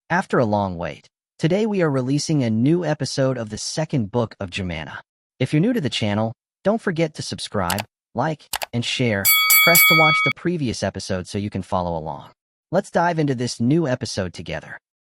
After a long wait, today we are releasing a new episode of the second book of Jemana. If you're new to the channel, don't forget to subscribe, like, and share. Press to watch the previous episode so you can follow along. Let's dive into this new episode together.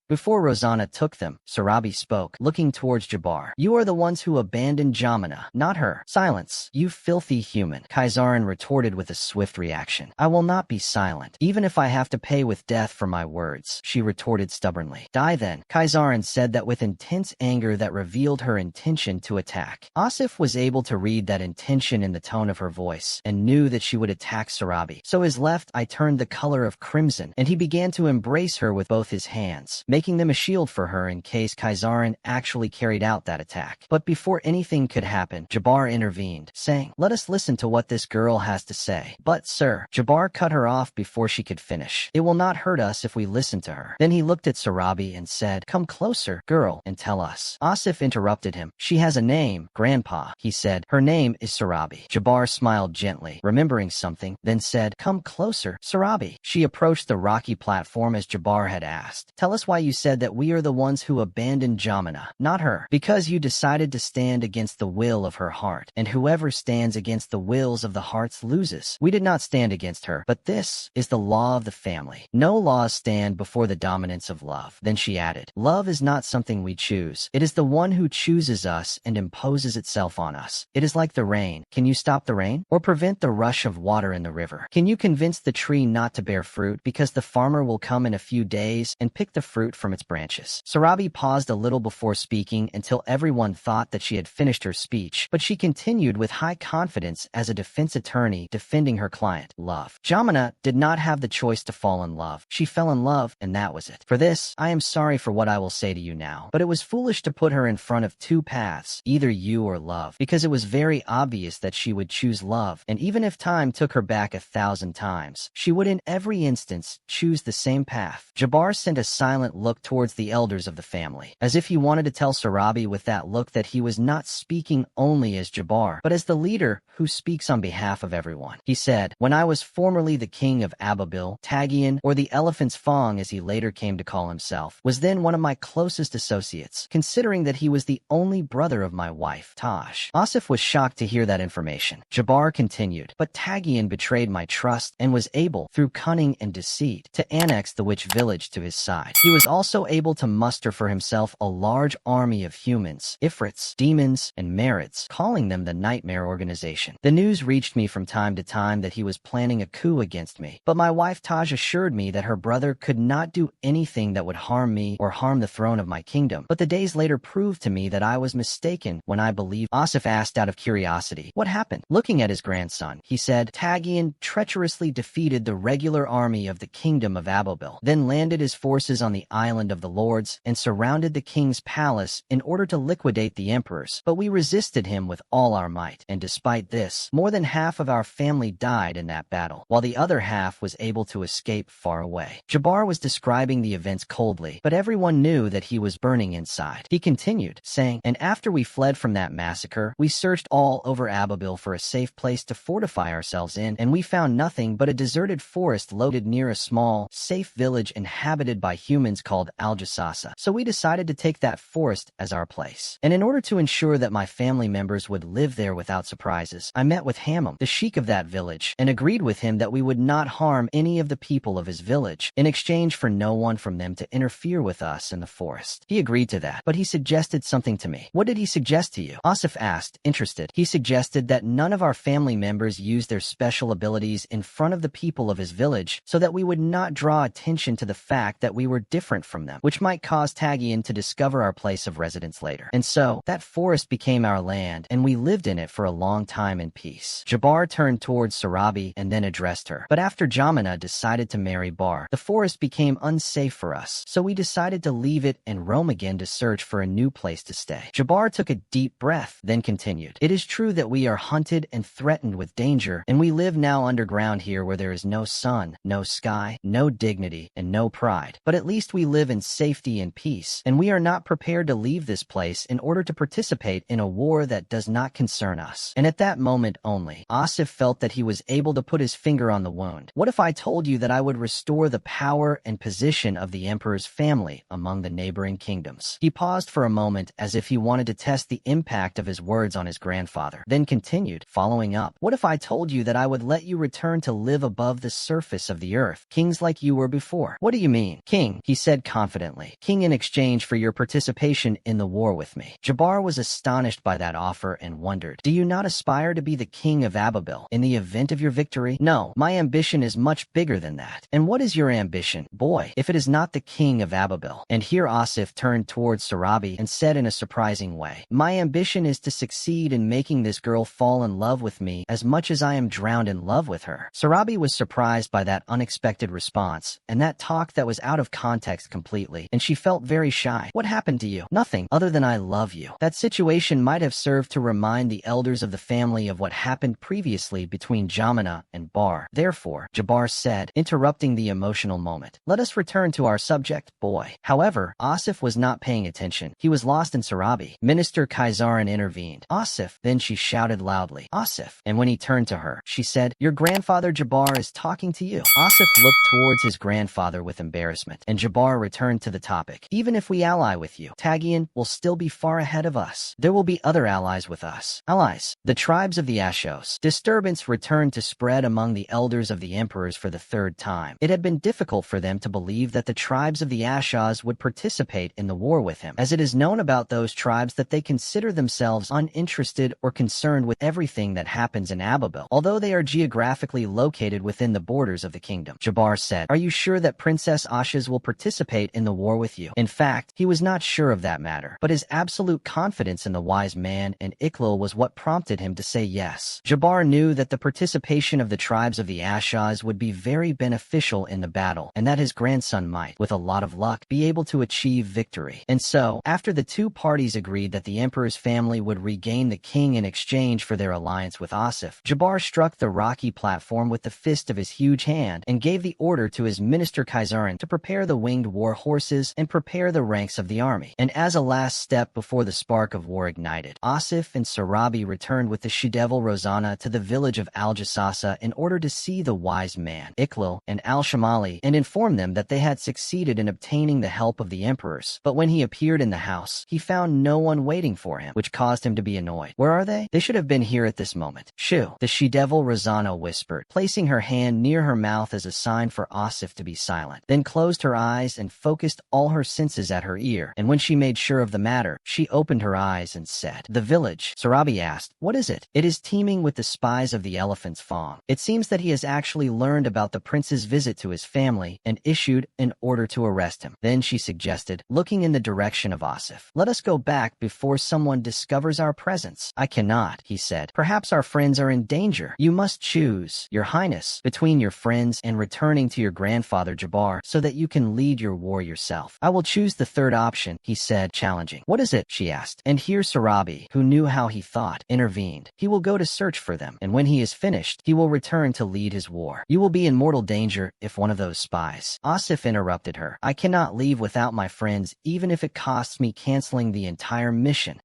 Before Rosanna took them, Sarabi spoke, looking towards Jabbar. You are the ones who abandoned Jamana, not her. Silence, you filthy human, Kaizarin retorted with a swift reaction. I will not be silent, even if I have to pay with death for my words, she retorted stubbornly. Die then, Kaizarin said that with intense anger that revealed her intention to attack. Asif was able to read that intention in the tone of her voice, and knew that she would attack Sarabi. So his left eye turned the color of crimson, and he began to embrace her with both his hands, making them a shield for her in case Kaizarin actually carried out that attack. But before anything could happen, Jabbar intervened, saying, "Let us listen to what this girl has to say." But, sir, Jabbar cut her off before she could finish. It will not hurt us if we listen to her. Then he looked at Sarabi and said, "Come closer, girl, and tell us." Asif interrupted him. "She has a name, Grandpa," he said. "Her name is Sarabi." Jabbar smiled gently, remembering something, then said, "Come closer, Sarabi." She approached the rocky platform as Jabbar had asked. "Tell us why you said that we are the ones who abandoned Jamana, not her. Because you decided to stand against the will of her heart, and whoever stands against the wills of the hearts loses. We did not stand against her, but this is the law of the family. No laws stand before the dominance of love." Then she added, "Love is not something we choose. It is the one who chooses us and imposes itself on us. It is like the rain. Can you stop the rain? Or prevent the rush of water in the river? Can you convince the tree not to bear fruit because the farmer will come in a few days and pick the fruit from its branches?" Sarabi paused a little before speaking until everyone thought that she had finished her speech, but she continued with high confidence as a defense attorney defending her client. Love. Jamana did not have the choice to fall in love. She fell in love, and that was it. For this, I am sorry for what I will say to you now, but it was foolish to put her in front of two paths, either you or love, because it was very obvious that she would choose love, and even if time took her back 1,000 times, she would in every instance choose the same path. Jabbar sent a silent look towards the elders of the family, as if he wanted to tell Sarabi with that look that he was not speaking only as Jabbar, but as the leader who speaks on behalf of everyone. He said, "When I was formerly the king of Ababiil, Tagian, or the Elephant's Fong as he later came to call himself, was then one of my closest associates, considering that he was the only brother of my wife, Tosh." Asif was shocked to hear that information. Jabbar continued, "But Tagian betrayed my trust and was able, through cunning and deceit, to annex the witch village to his side. He was also able to muster for himself a large army of humans, Ifrits, demons, and Marids, calling them the Nightmare Organization. The news reached me from time to time that he was planning a coup against me, but my wife Taj assured me that her brother could not do anything that would harm me or harm the throne of my kingdom. But the days later proved to me that I was mistaken when I believed." Asif asked out of curiosity, "What happened?" Looking at his grandson, he said, "Tagian treacherously defeated the regular army of the kingdom of Ababiil, then landed his forces on the island of the lords and surrounded the king's palace in order to liquidate the emperors. But we resisted him with all our might, and despite this, more than half of our family died in that battle, while the other half was able to escape far away." Jabbar was describing the events coldly, but everyone knew that he was burning inside. He continued, saying, "And after we fled from that massacre, we searched all over Ababiil for a safe place to fortify ourselves in, and we found nothing but a deserted forest located near a small, safe village inhabited by humans called Al-Jasasa. So we decided to take that forest as our place. And in order to ensure that my family members would live there without surprises, I met with Hammam, the sheik of that village, and agreed with him that we would not harm any of the people of his village, in exchange for no one from them to interfere with us in the forest. He agreed to that, but he suggested something to me." "What did he suggest to you?" Asif asked, interested. "He suggested that none of our family members use their special abilities in front of the people of his village so that we would not draw attention to the fact that we were different from them, which might cause Tagian to discover our place of residence later. And so, that forest became our land, and we lived in it for a long time in peace." Jabbar turned towards Sarabi and then addressed her. "But after Jamana decided to marry Bar, the forest became unsafe for us, so we decided to leave it and roam again to search for a new place to stay." Jabbar took a deep breath, then continued, "It is true that we are hunted and threatened with danger, and we live now underground here where there is no sun, no sky, no dignity, and no pride. But at least we live in safety and peace, and we are not prepared to leave this place in order to participate in a war that does not concern us." And at that moment only, Asif felt that he was able to put his finger on the wound. "What if I told you that I would restore the power and position of the emperor's family among the neighboring kingdoms?" He paused for a moment as if he wanted to test the impact of his words on his grandfather, then continued, following up, "What if I told you that I would let you return to live above the surface of the earth, kings like you were before?" "What do you mean?" "King," he said confidently. "King in exchange for your participation in the war with me." Jabbar was astonished by that offer and wondered, "Do you not aspire to be the king of Ababiil in the event of your victory?" "No, my ambition is much bigger than that." "And what is your ambition, boy, if it is not the king of Ababiil?" And here Asif turned towards Sarabi and said in a surprising way, "My ambition is to succeed in making this girl fall in love with me as much as I am drowned in love with her." Sarabi was surprised by that unexpected response and that talk that was out of context completely, and she felt very shy. "What happened to you?" "Nothing, other than I love you." That situation might have served to remind the elders of the family of what happened previously between Jamana and Bar. "Therefore," Jabbar said, interrupting the emotional moment, "let us return to our subject, boy." However, Asif was not paying attention. He was lost in Sarabi. Minister Kaisaran intervened. "Asif!" Then she shouted loudly, "Asif!" And when he turned to her, she said, "Your grandfather Jabbar is talking to you." Asif looked towards his grandfather with embarrassment, and Jabbar returned to the topic. "Even if we ally with you, Tagian will still be far ahead of us. There will be other allies with us." Allies. The tribes of the Ashos. Disturbance returned to spread among the elders of the emperors for the third time. It had been difficult for them to believe that the tribes of the Ashos would participate in the war with him, as it is known about those tribes that they consider themselves uninterested or concerned with everything that happens in Ababiil, although they are geographically located within the borders of the kingdom. Jabbar said, "Are you sure that Princess Ashas will participate in the war with you?" In fact, he was not sure of that matter, but his absolute confidence in the wise man and Iklil was what prompted him to say yes. Jabbar knew that the participation of the tribes of the Ashas would be very beneficial in the battle, and that his grandson might, with a lot of luck, be able to achieve victory. And so, after the two parties agreed that the emperor's family would regain the king in exchange for their alliance with Asif, Jabbar struck the rocky platform with the fist of his huge hand and gave the order to his minister Kaisaran to prepare the winged war horses and prepare the ranks of the army. And as a last step before the spark of war ignited, Asif and Sarabi returned with the she-devil Rosanna to the village of Al-Jassasa in order to see the wise man, Iklil, and Al-Shamali, and inform them that they had succeeded in obtaining the help of the emperors. But when he appeared in the house, he found no one waiting for him, which caused him to be annoyed. "Where are they? They should have been here at this moment." "Shoo," the she-devil Rosanna whispered, placing her hand near her mouth as a sign for Asif to be silent, then closed her eyes and focused all her senses at her ear, and when she made sure of the matter, she opened her eyes and said, "The village." Sarabi asked, "What is it?" "It is teeming with the spies of the elephant's fong. It seems that he has actually learned about the prince's visit to his family and issued an order to arrest him." Then she suggested, looking in the direction of Asif, "Let us go back before someone discovers our presence." "I cannot," he said. "Perhaps our friends are in danger. You must choose, Your Highness, between your friends and returning to your grandfather Jabbar so that you can lead your war yourself." "I will choose the third option," he said, challenging. "What is it?" she asked. And here Sarabi, who knew how he thought, intervened. "He will go to search for them, and when he is finished, he will return to lead his war. You will be in mortal danger if one of those spies." Asif interrupted her. "I cannot leave without my friends even if it costs me canceling the entire mission."